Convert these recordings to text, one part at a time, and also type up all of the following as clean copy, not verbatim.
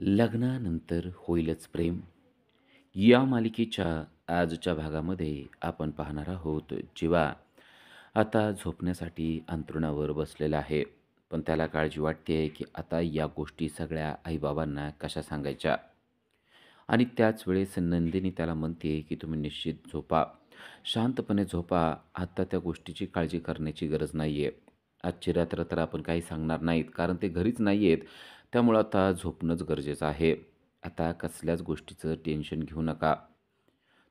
लग्नानंतर होईलच प्रेम या मालिकेच्या आजच्या भागामध्ये आपण पाहणार आहोत जीवा आता झोपण्यासाठी अंथरुणावर बसलेला आहे. पण त्याला काळजी वाटते की आता या गोष्टी सगळ्या आईबाबांना कशा सांगायच्या. आणि त्याच वेळेस नंदिनी त्याला म्हणते की तुम्ही निश्चित झोपा, शांतपणे झोपा. आता त्या गोष्टीची काळजी करण्याची गरज नाही आहे. आजची रात्र तर आपण काही सांगणार नाहीत कारण ते घरीच नाही आहेत. त्यामुळं आता झोपणंच गरजेचं आहे. आता कसल्याच गोष्टीचं टेन्शन घेऊ नका.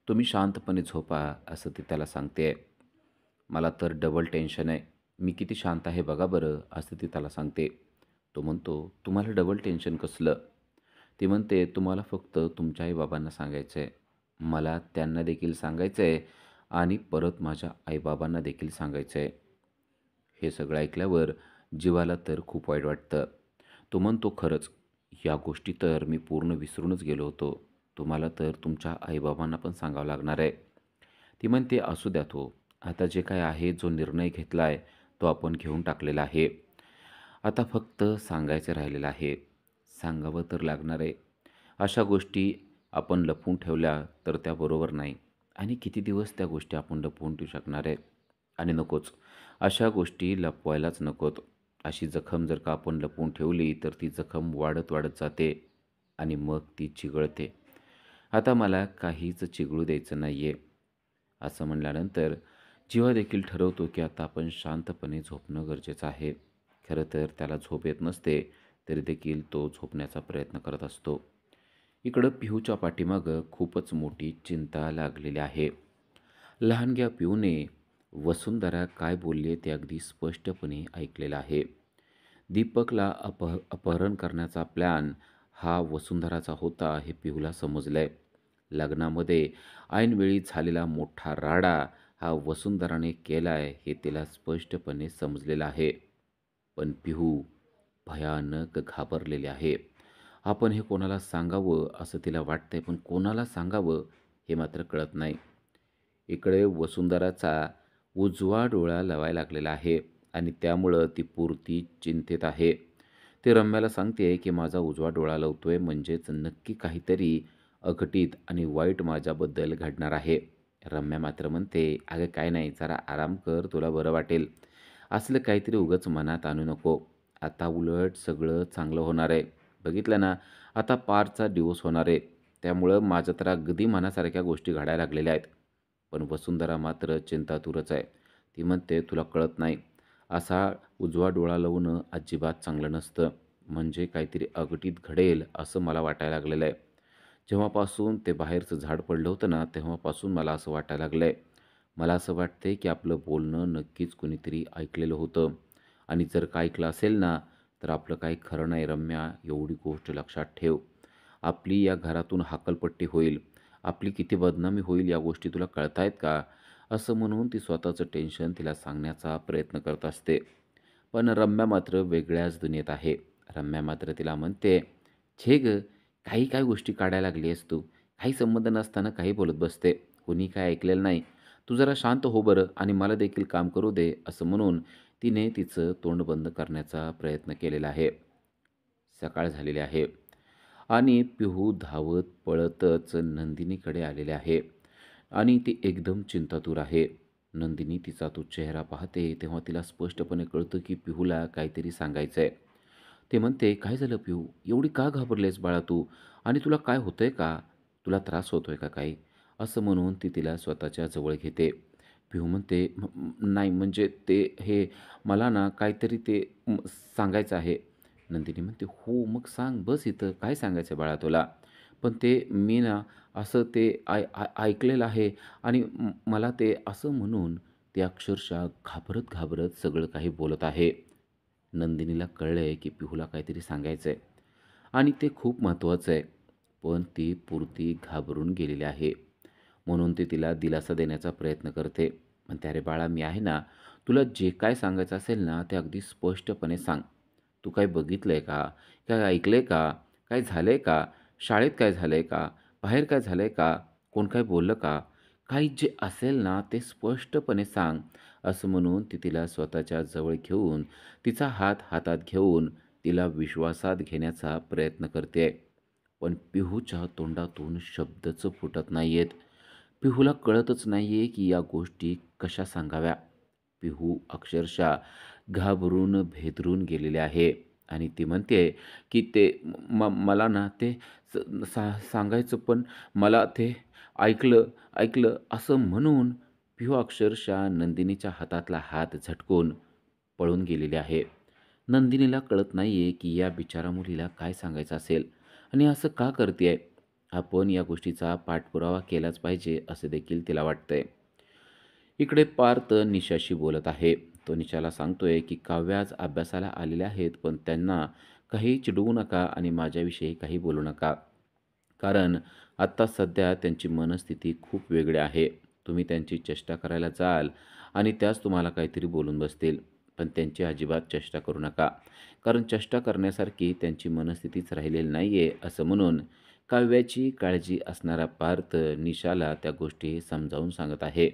तुम्ही शांतपणे झोपा असं ती त्याला सांगते. मला तर डबल टेन्शन आहे. मी किती शांत आहे बघा बरं, असं ती त्याला सांगते. तो म्हणतो, तुम्हाला डबल टेन्शन कसलं? ती म्हणते, तुम्हाला फक्त तुमच्या आईबाबांना सांगायचं आहे. मला त्यांना देखील सांगायचं आहे आणि परत माझ्या आईबाबांना देखील सांगायचं आहे. हे सगळं ऐकल्यावर जीवाला तर खूप वाईट वाटतं. तो म्हणतो, खरंच या गोष्टी तर मी पूर्ण विसरूनच गेलो होतो. तुम्हाला तर तुमच्या आईबाबांना पण सांगावं लागणार आहे. ती म्हणते, असू द्या तो. आता जे काय आहे, जो निर्णय घेतला आहे, तो आपण घेऊन टाकलेला आहे. आता फक्त सांगायचं राहिलेलं आहे. सांगावं तर लागणार आहे. अशा गोष्टी आपण लपवून ठेवल्या तर त्या बरोबर नाही. आणि किती दिवस त्या गोष्टी आपण लपवून ठेवू शकणार आहे. आणि नकोच. अशा गोष्टी लपवायलाच नकोत. अशी जखम जर का आपण लपवून ठेवली तर ती जखम वाढत वाढत जाते आणि मग ती चिघळते. आता मला काहीच चिघळू द्यायचं नाही आहे. असं म्हणल्यानंतर जीवा देखील ठरवतो की आता आपण शांतपणे झोपणं गरजेचं आहे. खरं तर त्याला झोप येत नसते, तरी देखील तो झोपण्याचा प्रयत्न करत असतो. इकडं पिहूच्या पाठीमागं खूपच मोठी चिंता लागलेली आहे. लहानग्या पिऊने वसुंधरा काय बोलली ते अगदी स्पष्टपणे ऐकलेलं आहे. दीपकला अपहरण करण्याचा प्लॅन हा वसुंधराचा होता हे पिहूला समजलंय. लग्नामध्ये ऐनवेळी झालेला मोठा राडा हा वसुंधराने केलाय हे तिला स्पष्टपणे समजलेलं आहे. पण पिहू भयानक घाबरलेली आहे. आपण हे कोणाला सांगावं असं तिला वाटतंय, पण कोणाला सांगावं हे मात्र कळत नाही. इकडे वसुंधराचा उजवा डोळा लवायला लागलेला आहे आणि त्यामुळं ती पुरती चिंतेत आहे. ती रम्याला सांगते की माझा उजवा डोळा लवतोय म्हणजेच नक्की काहीतरी अघटित आणि वाईट माझ्याबद्दल घडणार आहे. रम्या मात्र म्हणते, अगं काय नाही, जरा आराम कर, तुला बरं वाटेल. असलं काहीतरी उगाच मनात आणू नको. आता उलट सगळं चांगलं होणार आहे. बघितलं ना, आता पारचा दिवस होणार आहे. त्यामुळं माझ्या तर अगदी मनासारख्या गोष्टी घडायला लागलेल्या आहेत. पण वसुंधरा मात्र चिंतातुरच आहे. ती म्हणते, तुला कळत नाही. असा उजवा डोळा लावणं अजिबात चांगलं नसतं. म्हणजे काहीतरी अघटित घडेल असं मला वाटायला लागलेलं आहे. जेव्हापासून ते बाहेरचं झाड पडलं होतं ना, तेव्हापासून मला असं वाटायला लागलं आहे. मला असं वाटतंय की आपलं बोलणं नक्कीच कुणीतरी ऐकलेलं होतं आणि जर का ऐकलं असेल ना, तर आपलं काही खरं नाही रम्या, एवढी गोष्ट लक्षात ठेव. आपली या घरातून हकालपट्टी होईल. आपली किती बदनामी होईल या गोष्टी तुला कळतायत का? असं म्हणून ती स्वतःचं टेन्शन तिला सांगण्याचा प्रयत्न करत असते. पण रम्या मात्र वेगळ्याच दुनियेत आहे. रम्या मात्र तिला म्हणते, "छे गं, काही काय गोष्टी काढायला लागली आहेस तू. काही संबंध नसताना काही बोलत बसते. कुणी काय ऐकलेलं नाही. तू जरा शांत हो बरं आणि मला देखील काम करू दे." असं म्हणून तिने तिचं तोंड बंद करण्याचा प्रयत्न केलेला आहे. सकाळ झालेली आहे आणि पिहू धावत पळतच नंदिनीकडे आलेले आहे आणि ती एकदम चिंतातूर आहे. नंदिनी तिचा तो चेहरा पाहते तेव्हा तिला स्पष्टपणे कळतं की पिहूला काहीतरी सांगायचं आहे. ते म्हणते, "काय झालं पिहू? एवढी का घाबरलीस बाळा तू? आणि तुला काय होतंय का? तुला त्रास होतोय का काही?" असं म्हणून ती तिला स्वतःच्या जवळ घेते. पिहू म्हणते, नाही म्हणजे ते हे मला ना काहीतरी ते सांगायचं आहे." नंदिनी म्हणते, "हो, मग सांग. बस इथं. काय सांगायचं आहे बाळा तुला?" "पण ते मी ना असं ते ऐकलेलं आहे आणि मला ते" असं म्हणून ती अक्षरशः घाबरत-घाबरत सगळं काही बोलत आहे. नंदिनीला कळलंय की पिहूला काहीतरी सांगायचं आहे आणि ते खूप महत्त्वाचं आहे. पण ती पुरती घाबरून गेलेली आहे. म्हणून ती तिला दिलासा देण्याचा प्रयत्न करते. म्हणते, "अरे बाळा, मी आहे ना. तुला जे काय सांगायचं असेल ना, ते अगदी स्पष्टपणे सांग. तू काय बघितलंय का? काय ऐकलंय का? काय झालंय का? शाळेत काय झालंय का? बाहेर काय झालंय का? कोण काय बोललं का? काही जे असेल ना, ते स्पष्टपणे सांग." असं म्हणून ती तिला स्वतःच्या जवळ घेऊन, तिचा हात हातात घेऊन तिला विश्वासात घेण्याचा प्रयत्न करते. पण पिहूच्या तोंडातून शब्दच फुटत नाहीयेत. पिहूला कळतच नाहीये की या गोष्टी कशा सांगाव्या. पिहू अक्षरशः घाबरून भेदरून गेलेली आहे आणि ती म्हणते की ते मला ना ते स सांगायचं पण मला ते ऐकलं, ऐकलं असं म्हणून पिहू अक्षरशः नंदिनीच्या हातातला हात झटकून पळून गेलेली आहे. नंदिनीला कळत नाहीये की या बिचाऱ्या मुलीला काय सांगायचं असेल आणि असं का करतेय? आपण या गोष्टीचा पाठपुरावा केलाच पाहिजे असं देखील तिला वाटतंय. इकडे पार्थ निशाशी बोलत आहे. तो निशाला सांगतोय की काव्य आज अभ्यासाला आलेले आहेत, पण त्यांना काही चिडवू नका आणि माझ्याविषयी काही बोलू नका. कारण आत्ता सध्या त्यांची मनस्थिती खूप वेगळी आहे. तुम्ही त्यांची चेष्टा करायला जाल आणि त्याच तुम्हाला काहीतरी बोलून बसतील. पण त्यांची अजिबात चेष्टा करू नका. कारण चेष्टा करण्यासारखी त्यांची मनस्थितीच राहिलेली नाही आहे, असं म्हणून काव्याची काळजी असणारा पार्थ निशाला त्या गोष्टी समजावून सांगत आहे.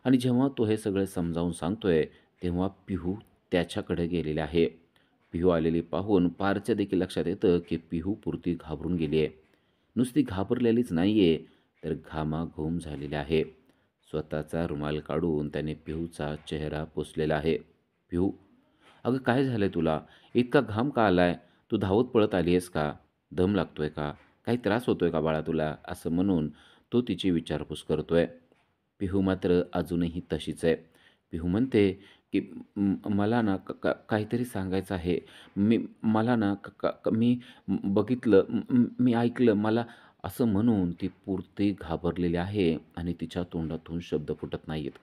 आणि जेव्हा तो हे सगळं समजावून सांगतोय, तेव्हा पिहू त्याच्याकडे गेलेले आहे. पिहू आलेली पाहून पार्थच्या देखील लक्षात येतं की पिहू पुरती घाबरून गेली आहे. नुसती घाबरलेलीच नाही आहे, तर घामाघूम झालेली आहे. स्वतःचा रुमाल काढून त्याने पिहूचा चेहरा पुसलेला आहे. "पिहू, अगं काय झालंय तुला? इतका घाम का आलाय? तू धावत पळत आली आहेस का? दम लागतोय का? काही त्रास होतोय का बाळा तुला?" असं म्हणून तो तिची विचारपूस करतोय. पिहू मात्र अजूनही तशीच आहे. पिहू म्हणते की मला ना काहीतरी सांगायचं आहे. मला ना क क क मी बघितलं, मी ऐकलं मला असं म्हणून ती पुरती घाबरलेली आहे आणि तिच्या तोंडातून शब्द फुटत नाहीयेत.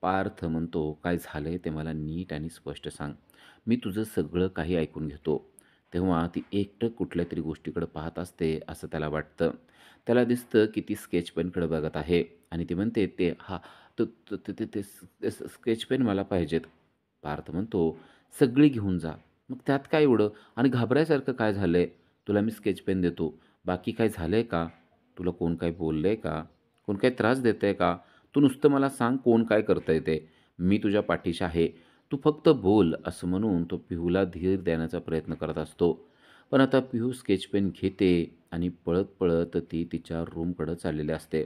पार्थ म्हणतो, "काय झालंय ते मला नीट आणि स्पष्ट सांग. मी तुझं सगळं काही ऐकून घेतो." तेव्हा ती एकटक कुठल्यातरी गोष्टीकडे पाहत असते असं त्याला वाटतं. त्याला दिसतं की ती स्केच पेनकडे बघत आहे आणि ती म्हणते, "ते हां, त त ते ते ते ते स्केच पेन मला पाहिजेत." पार्थ म्हणतो, "सगळी घेऊन जा." "मग त्यात काय एवढं? आणि घाबरायसारखं काय झालंय? तुला मी स्केच पेन देतो. बाकी काय झालंय का? तुला कोण काही बोललंय का? कोण काही त्रास देतंय का? तू नुसतं मला सांग कोण काय करतंय ते. मी तुझ्या पाठीशी आहे. तू फक्त बोल." असं म्हणून तो पिहूला धीर देण्याचा प्रयत्न करत असतो. पण आता पिहू स्केच पेन घेते आणि पळत-पळत ती तिच्या रूमकडं चाललेली असते.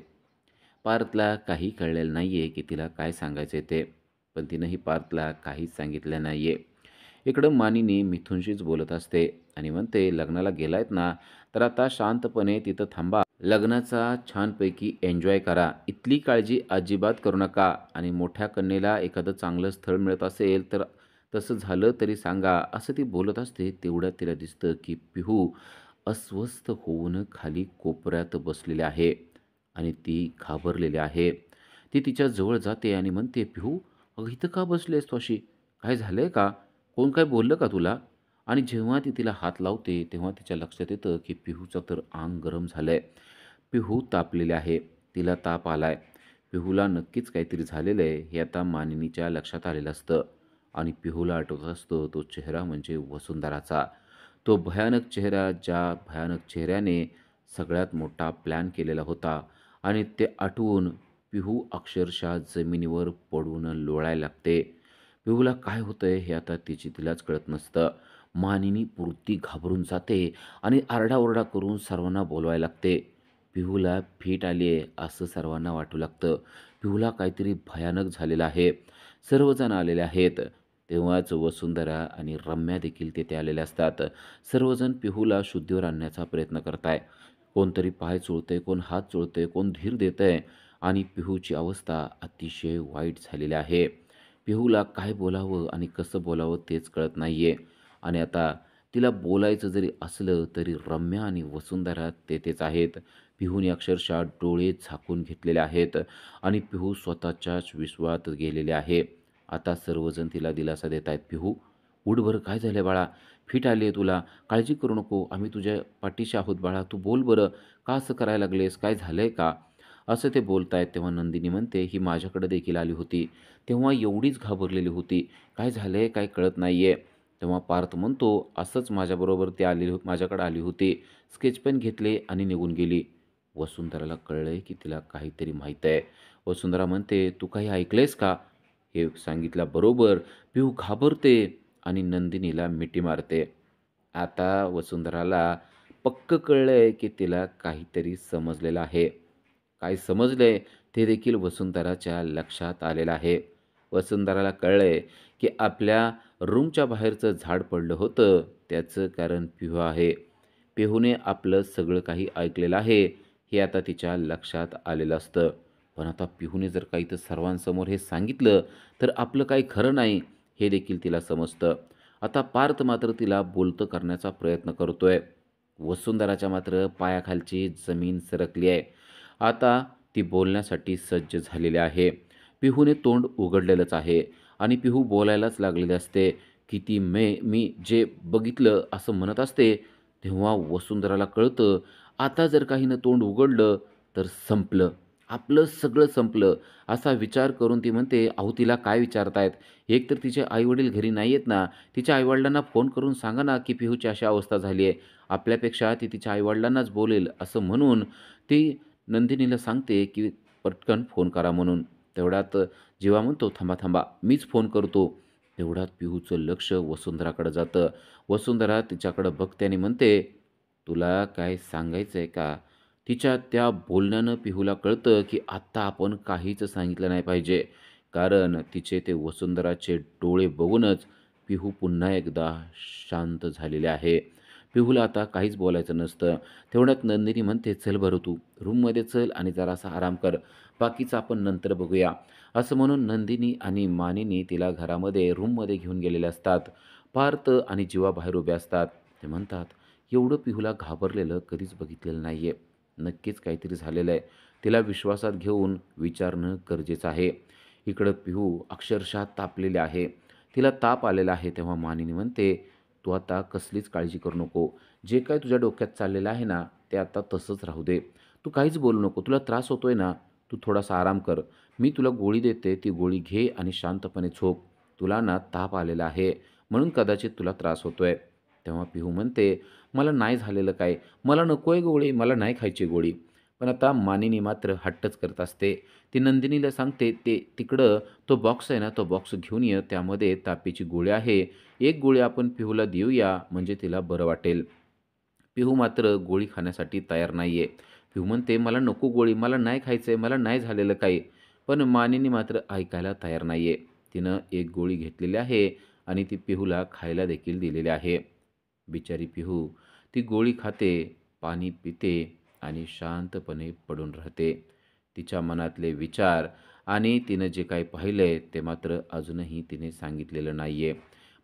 पार्थला काही कळलेलं नाहीये की तिला काय सांगायचंय ते. पण तिनंही पार्थला काहीच सांगितलं नाहीये. इकडं मानिनी मिथुनशीच बोलत असते आणि म्हणते, "लग्नाला गेलायत ना, तर आता शांतपणे तिथं थांबा. लग्नाचा छानपैकी एन्जॉय करा. इथली काळजी अजिबात करू नका आणि मोठ्या कन्येला एखादं चांगलं स्थळ मिळत असेल, तर तसं झालं तरी सांगा." असं ती बोलत असते. तेवढ्यात तिला दिसतं की पिहू अस्वस्थ होऊन खाली कोपऱ्यात बसलेली आहे आणि ती घाबरलेली आहे. ती तिच्या जवळ जाते आणि म्हणते, "पिहू, अगं इथं का बसली तू अशी? काय झालंय का? कोण काय बोललं का तुला?" आणि जेव्हा ती तिला हात लावते, तेव्हा तिच्या लक्षात येतं की पिहूचं तर अंग गरम झालंय. पिहू तापलेली आहे. तिला ताप आलाय. पिहूला नक्कीच काहीतरी झालेलं आहे, हे आता मानिनीच्या लक्षात आलेलं असतं आणि पिहूला आठवत असतं तो चेहरा म्हणजे वसुंधराचा. तो भयानक चेहरा, ज्या भयानक चेहऱ्याने सगळ्यात मोठा प्लॅन केलेला होता आणि ते आठवून पिहू अक्षरशः जमिनीवर पडून लोळायला लागते. पिहूला काय होतंय हे आता तिलाच कळत नसतं. मानिनी पुरती घाबरून जाते आणि आरडाओरडा करून सर्वांना बोलवायला लागते. पिहूला फिट आली आहे असं सर्वांना वाटू लागतं. पिहूला काहीतरी भयानक झालेलं आहे. सर्वजण आलेले आहेत. तेव्हाच वसुंधरा आणि रम्या देखील तेथे आलेल्या असतात. सर्वजण पिहूला शुद्धीवर आणण्याचा प्रयत्न करताय. कोणतरी पाय चोळतंय, कोण हात चोळतंय, कोण धीर देतंय आणि पिहूची अवस्था अतिशय वाईट झालेली आहे. पिहूला काय बोलावं आणि कसं बोलावं तेच कळत नाहीये आणि आता तिला बोलायचं जरी असलं तरी रम्या आणि वसुंधरा तेथेच आहेत. पिहूने अक्षरशः डोळे झाकून घेतलेले आहेत आणि पिहू स्वतःच्याच विश्वात गेलेले आहे. आता सर्वजण तिला दिलासा देत आहेत. "पिहू, उठ बरं, काय झालंय बाळा? फिट आली आहे तुला. काळजी करू नको. आम्ही तुझ्या पाठीशी आहोत बाळा. तू बोल बरं, का असं करायला लागलेस? काय झालंय का?" असं ते बोलतायत. तेव्हा नंदिनी म्हणते, "ही माझ्याकडे देखील आली होती. तेव्हा एवढीच घाबरलेली होती. काय झालंय, काय कळत नाहीये." तेव्हा पार्थ म्हणतो, "असंच माझ्याबरोबर ती माझ्याकडे आली होती. स्केच पेन घेतले आणि निघून गेली." वसुंधराला कळलंय की तिला काहीतरी माहीत आहे. वसुंधरा म्हणते, "तू काही ऐकलंयस का?" हे सांगितल्याबरोबर पिहू घाबरते आणि नंदिनीला मिठी मारते. आता वसुंधराला पक्कं कळलंय की तिला काहीतरी समजलेलं आहे. काय समजलंय ते देखील वसुंधराच्या लक्षात आलेलं आहे. वसुंधराला कळलंय की आपल्या रूमच्या बाहेरचं झाड पडलं होतं त्याचं कारण पिहू आहे. पिहूने आपलं सगळं काही ऐकलेलं आहे, हे आता तिच्या लक्षात आलेलं असतं. पण आता पिहूने जर काही तर सर्वांसमोर हे सांगितलं, तर आपलं काही खरं नाही, हे देखील तिला समजतं. आता पार्थ मात्र तिला बोलतं करण्याचा प्रयत्न करतोय. वसुंधराच्या मात्र पायाखालची जमीन सरकली आहे. आता ती बोलण्यासाठी सज्ज झालेली आहे. पिहूने तोंड उघडलेलंच आहे आणि पिहू बोलायलाच लागलेली असते, की ती मी जे बघितलं असं म्हणत असते. तेव्हा वसुंधराला कळतं, आता जर का हिनं तोंड उघडलं तर संपलं. आपलं सगळं संपलं. असा विचार करून ती म्हणते, "अहो तिला काय विचारतायत? एक तर तिचे आई-वडील घरी नाही आहेत ना. तिच्या आई फोन करून सांगा ना, की पिहूची अशी अवस्था झाली आहे. आपल्यापेक्षा ती तिच्या आई बोलेल." असं म्हणून ती नंदिनीला सांगते, की पटकन फोन करा म्हणून. तेवढ्यात जीवा म्हणतो, "थांबा, थांबा, मीच फोन करतो." तेवढ्यात पिहूचं लक्ष वसुंधराकडे जातं. वसुंधरा तिच्याकडे बघते आणि म्हणते, "तुला काय सांगायचं आहे का?" तिच्या त्या बोलण्यानं पिहूला कळतं, की आत्ता आपण काहीच सांगितलं नाही पाहिजे. कारण तिचे ते वसुंधराचे डोळे बघूनच पिहू पुन्हा एकदा शांत झालेले आहे. पिहूला आता काहीच बोलायचं नसतं. तेवढ्यात नंदिनी म्हणते, "चल बरं तू रूममध्ये चल आणि जरासा आराम कर. बाकीचं आपण नंतर बघूया." असं म्हणून नंदिनी आणि मानिनी तिला घरामध्ये रूममध्ये घेऊन गेलेले असतात. पार्थ आणि जीवा बाहेर उभे असतात. ते म्हणतात, "एवढं पिहूला घाबरलेलं कधीच बघितलेलं नाहीये. नक्कीच काहीतरी झालेलं आहे. तिला विश्वासात घेऊन विचारणं गरजेचं आहे." इकडं पिहू अक्षरशः तापलेली आहे. तिला ताप आलेला आहे. तेव्हा मानिनी म्हणते, "तू आता कसलीच काळजी करू नको. जे काही तुझ्या डोक्यात चाललेलं आहे ना, ते आता तसंच राहू दे. तू काहीच बोलू नको. तुला त्रास होतोय ना, तू थोडासा आराम कर. मी तुला गोळी देते, ती गोळी घे आणि शांतपणे झोप. तुला ना ताप आलेला आहे, म्हणून कदाचित तुला त्रास होतोय." तेव्हा पिहू म्हणते, "मला नाही झालेलं काय. मला नको आहे गोळी. मला नाही खायची गोळी." पण आता मानिनी मात्र हट्टच करत असते. ती नंदिनीला सांगते, "ते तिकडं तो बॉक्स आहे ना, तो बॉक्स घेऊन ये. त्यामध्ये तापाची गोळी आहे. एक गोळी आपण पिहूला देऊया, म्हणजे तिला बरं वाटेल." पिहू मात्र गोळी खाण्यासाठी तयार नाहीये. पिहू म्हणते, "मला नको गोळी, मला नाही खायचंय, मला नाही झालेलं काही." पण मानिनी मात्र ऐकायला तयार नाहीये. तिनं एक गोळी घेतलेली आहे आणि ती पिहूला खायला देखील दिलेली आहे. बिचारी पिहू ती गोळी खाते, पाणी पिते आणि शांतपणे पडून राहते. तिच्या मनातले विचार आणि तिनं जे काही पाहिलंय ते मात्र अजूनही तिने सांगितलेलं नाहीये.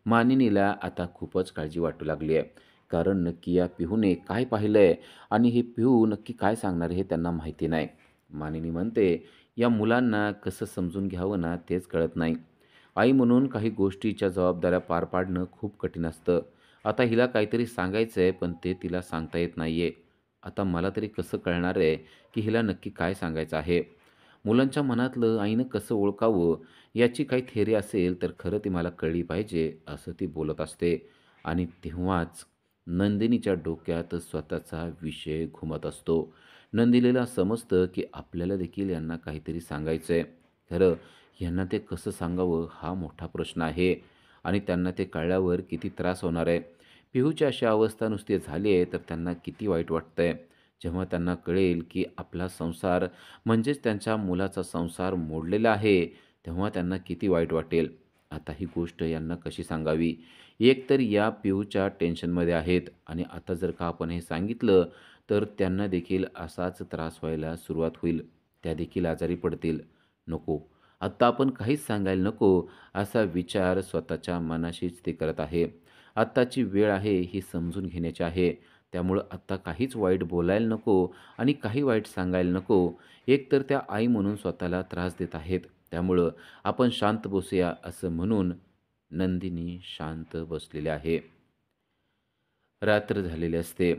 मानिनीला आता खूपच काळजी वाटू लागली आहे. कारण नक्की या पिहूने काय पाहिलंय आणि हे पिहू नक्की काय सांगणार हे त्यांना माहिती नाही. मानिनी म्हणते, "या मुलांना कसं समजून घ्यावं ना तेच कळत नाही. आई म्हणून काही गोष्टीच्या जबाबदाऱ्या पार पाडणं खूप कठीण असतं. आता हिला काहीतरी सांगायचं आहे, पण ते तिला सांगता येत नाहीये. आता मला तरी कसं कळणार आहे, की हिला नक्की काय सांगायचं आहे? मुलांच्या मनातलं आईनं कसं ओळखावं, याची काही थिअरी असेल तर खरं ती मला कळली पाहिजे," असं ती बोलत असते. आणि तेव्हाच नंदिनीच्या डोक्यात स्वतःचा विषय घुमत असतो. नंदिनीला समजतं, की आपल्याला देखील यांना काहीतरी सांगायचं आहे. खरं ह्यांना ते कसं सांगावं हा मोठा प्रश्न आहे आणि त्यांना ते कळल्यावर किती त्रास होणार आहे. पिहूची अशी अवस्था नुसती झाली आहे, तर त्यांना किती वाईट वाटतंय. जेव्हा त्यांना कळेल, की आपला संसार म्हणजेच त्यांच्या मुलाचा संसार मोडलेला आहे, तेव्हा त्यांना किती वाईट वाटेल. आता ही गोष्ट यांना कशी सांगावी? एक तर या पिहूच्या टेन्शनमध्ये आहेत आणि आता जर का आपण हे सांगितलं, तर त्यांना देखील असाच त्रास व्हायला सुरुवात होईल. त्या देखील आजारी पडतील. नको. आत्ता आपण काहीच सांगायला नको, असा विचार स्वतःच्या मनाशीच ते करत आहे. आत्ताची वेळ आहे ही समजून घेण्याची आहे. त्यामुळं आत्ता काहीच वाईट बोलायला नको आणि काही वाईट सांगायला नको. एकतर त्या आई म्हणून स्वतःला त्रास देत आहेत. त्यामुळं आपण शांत बसूया असं म्हणून नंदिनी शांत बसलेली आहे. रात्र झालेली असते.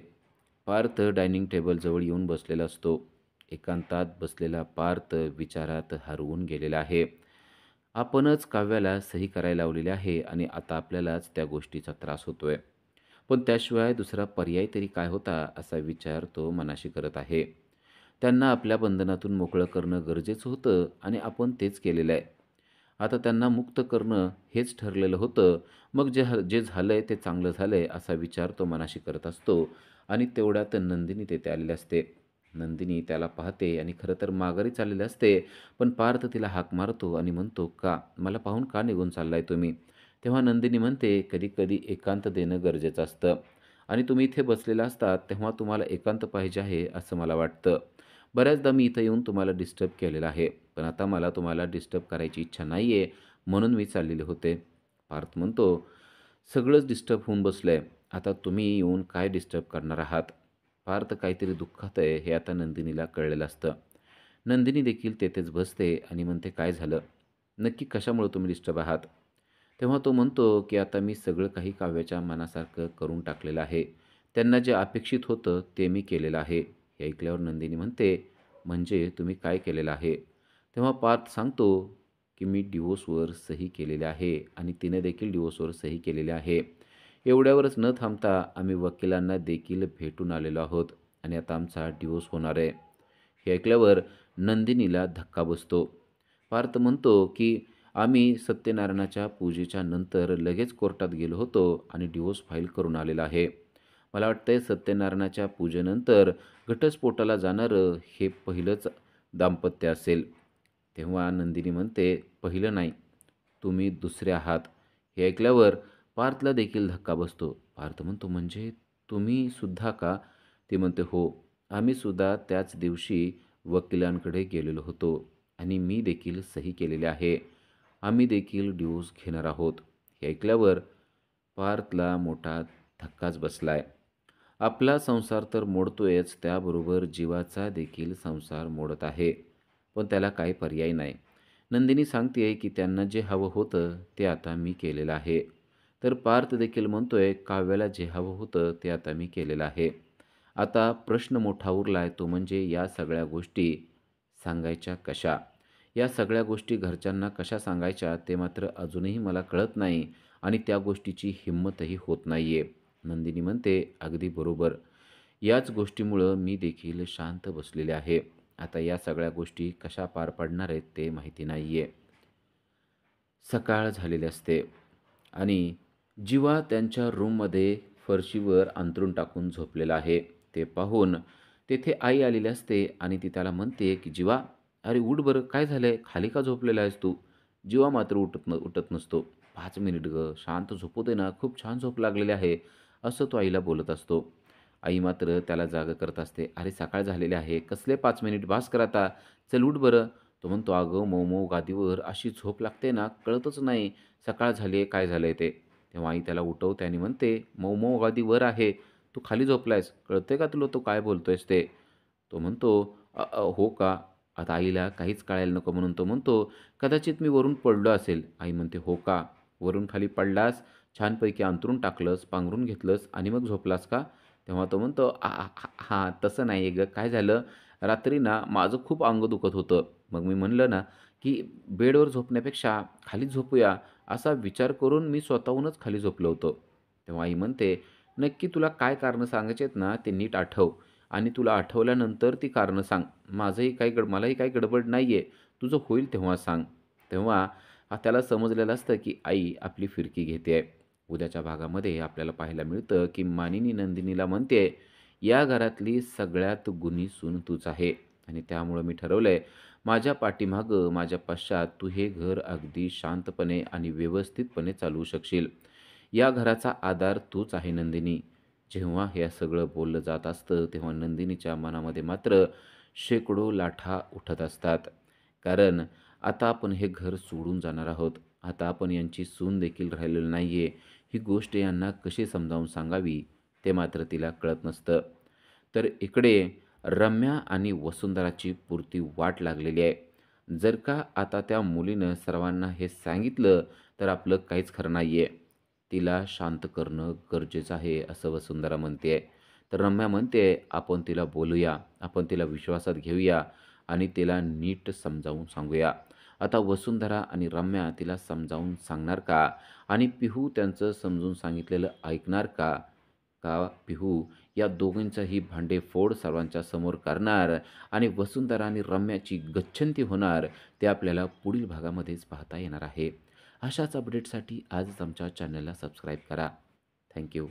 पार्थ डायनिंग टेबलजवळ येऊन बसलेला असतो. एकांतात बसलेला पार्थ विचारात हरवून गेलेला आहे. आपणच काव्याला सही करायला लावलेली आहे आणि आता आपल्यालाच त्या गोष्टीचा त्रास होतोय. पण त्याशिवाय दुसरा पर्याय तरी काय होता असा विचार तो मनाशी करत आहे. त्यांना आपल्या बंधनातून मोकळं करणं गरजेचं होतं आणि आपण तेच केलेलं आहे. आता त्यांना मुक्त करणं हेच ठरलेलं होतं. मग जे झालंय ते चांगलं झालंय असा विचार तो मनाशी करत असतो आणि तेवढ्यात नंदिनी तेथे आलेली असते. नंदिनी त्याला पाहते आणि खरं तर माघारी चाललेली असते. पण पार्थ तिला हाक मारतो आणि म्हणतो, "का? मला पाहून का निघून चाललाय तुम्ही?" तेव्हा नंदिनी म्हणते, "कधी-कधी एकांत देणं गरजेचं असतं आणि तुम्ही इथे बसलेला असतात तेव्हा तुम्हाला एकांत पाहिजे आहे असं मला वाटतं. बऱ्याचदा मी इथं येऊन तुम्हाला डिस्टर्ब केलेलं आहे. पण आता मला तुम्हाला डिस्टर्ब करायची इच्छा नाही आहे म्हणून मी चाललेले होते." पार्थ म्हणतो, "सगळंच डिस्टर्ब होऊन बसलंय. आता तुम्ही येऊन काय डिस्टर्ब करणार आहात?" पार्थ काहीतरी दुःखात आहे हे आता नंदिनीला कळलेलं असतं. नंदिनी देखील तेथेच बसते आणि म्हणते, "काय झालं? नक्की कशामुळे तुम्ही डिस्टर्ब आहात?" तेव्हा तो म्हणतो, की "आता मी सगळं काही काव्याच्या मनासारखं करून टाकलेलं आहे. त्यांना जे अपेक्षित होतं ते मी केलेलं आहे." हे ऐकल्यावर नंदिनी म्हणते, "म्हणजे तुम्ही काय केलेलं आहे?" तेव्हा पार्थ सांगतो, की "मी डिव्होर्सवर सही केलेली आहे आणि तिने देखील डिव्होर्सवर सही केलेली आहे. एवढ्यावरच न थांबता आम्ही वकिलांना देखील भेटून आलेलो आहोत आणि आता आमचा डिव्होर्स होणार आहे." हे ऐकल्यावर नंदिनीला धक्का बसतो. पार्थ म्हणतो, की "आम्ही सत्यनारायणाच्या पूजेच्या नंतर लगेच कोर्टात गेलो होतो आणि डिव्होर्स फाईल करून आलेला आहे. मला वाटतंय सत्यनारायणाच्या पूजेनंतर घटस्फोटाला जाणारं हे पहिलंच दाम्पत्य असेल." तेव्हा नंदिनी म्हणते, "पहिलं नाही, तुम्ही दुसरे आहात." हे ऐकल्यावर पार्थला देखील धक्का बसतो. पार्थ म्हणतो, "म्हणजे तुम्ही सुद्धा का?" ती म्हणते, "हो, आम्ही सुद्धा त्याच दिवशी वकिलांकडे गेलेलो होतो आणि मी देखील सही केलेली आहे. आम्ही देखील डिव्होर्स घेणार आहोत." हे ऐकल्यावर पार्थला मोठा धक्काच बसलाय. आपला संसार तर मोडतोयच, त्याबरोबर जीवाचा देखील संसार मोडत आहे. पण त्याला काही पर्याय नाही. नंदिनी सांगतेय, की त्यांना जे हवं होतं ते आता मी केलेलं आहे. तर पार्थ देखील म्हणतोय, काव्याला जे हवं होतं ते आता मी केलेलं आहे. आता प्रश्न मोठा उरलाय तो म्हणजे या सगळ्या गोष्टी सांगायच्या कशा? या सगळ्या गोष्टी घरच्यांना कशा सांगायच्या ते मात्र अजूनही मला कळत नाही आणि त्या गोष्टीची हिंमतही होत नाहीये. नंदिनी म्हणते, "अगदी बरोबर. याच गोष्टीमुळं मी देखील शांत बसलेले आहे. आता या सगळ्या गोष्टी कशा पार पडणार आहेत ते माहिती नाहीये." सकाळ झालेली असते आणि जीवा त्यांच्या रूममध्ये फरशीवर अंथरूण टाकून झोपलेला आहे. ते पाहून तेथे आई आलेली असते आणि ती त्याला म्हणते, की "जीवा, अरे उठ बरं, काय झालंय? खाली का झोपलेला आहेस तू?" जीवा मात्र उठत नसतो. "5 मिनिट गं, शांत झोपू दे ना, खूप छान झोप लागलेली आहे." असं तो आईला बोलत असतो. आई मात्र त्याला जागं करत असते. "अरे सकाळ झालेली आहे, कसले 5 मिनिट, बास कर आता. चल उठ बरं." तो म्हणतो, "अगं मऊ-मऊ गादीवर अशी झोप लागते ना, कळतच नाही सकाळ झाली आहे, काय झालंय ते." तेव्हा आई त्याला उठवते आणि म्हणते, "मऊ-मऊ गादी वर आहे, तू खाली झोपलायस. कळतंय का तुला तू काय बोलतोयस ते?" तो म्हणतो, हो का?" आता आईला काहीच कळायला नको म्हणून तो म्हणतो, "कदाचित मी वरून पडलो असेल." आई म्हणते, "हो का? वरून खाली पडलास, छानपैकी अंथरूण टाकलंस, पांघरून घेतलंस आणि मग झोपलास का?" तेव्हा तो म्हणतो, हां, तसं नाही आहे गं. काय झालं, रात्री ना माझं खूप अंग दुखत होतं. मग मी म्हणलं ना, की बेडवर झोपण्यापेक्षा खाली झोपूया, असा विचार करून मी स्वतःहूनच खाली झोपलो होतो." तेव्हा आई म्हणते, "नक्की तुला काय कारणं सांगायची आहेत ना, ते नीट आठव आणि तुला आठवल्यानंतर ती कारणं सांग. मलाही काही गडबड नाही आहे. तुझं होईल तेव्हा सांग." तेव्हा त्याला समजलेलं असतं, की आई आपली फिरकी घेते आहे. उद्याच्या भागामध्ये आपल्याला पाहायला मिळतं, की मानिनी नंदिनीला म्हणते, "या घरातली सगळ्यात गुणी सून तूच आहे आणि त्यामुळं मी ठरवलंय, माझ्या पाठीमागं, माझ्या पश्चात तू हे घर अगदी शांतपणे आणि व्यवस्थितपणे चालवू शकशील. या घराचा आधार तूच आहे नंदिनी." जेव्हा हे सगळं बोललं जात असतं, तेव्हा नंदिनीच्या मनामध्ये मात्र शेकडो लाठा उठत असतात. कारण आता आपण हे घर सोडून जाणार आहोत. आता आपण यांची सून देखील राहिलेली नाहीये. ही गोष्ट यांना कशी समजावून सांगावी, ते मात्र तिला कळत नसतं. तर इकडे रम्या आणि वसुंधराची पुरती वाट लागलेली आहे. जर का आता त्या मुलीनं सर्वांना हे सांगितलं, तर आपलं काहीच खरं नाहीये. तिला शांत करणं गरजेचं आहे, असं वसुंधरा म्हणते. तर रम्या म्हणते, "आपण तिला बोलूया, आपण तिला विश्वासात घेऊया आणि तिला नीट समजावून सांगूया." आता वसुंधरा आणि रम्या तिला समजावून सांगणार का? आणि पिहू त्यांचं समजून सांगितलेलं ऐकणार का? का पिहू या दोघींचंही भांडेफोड सर्वांच्या समोर करणार आणि वसुंधरा आणि रम्याची गच्छंती होणार, ते आपल्याला पुढील भागामध्येच पाहता येणार आहे. अशाच अपडेटसाठी आजच आमच्या चॅनलला सबस्क्राईब करा. Thank you.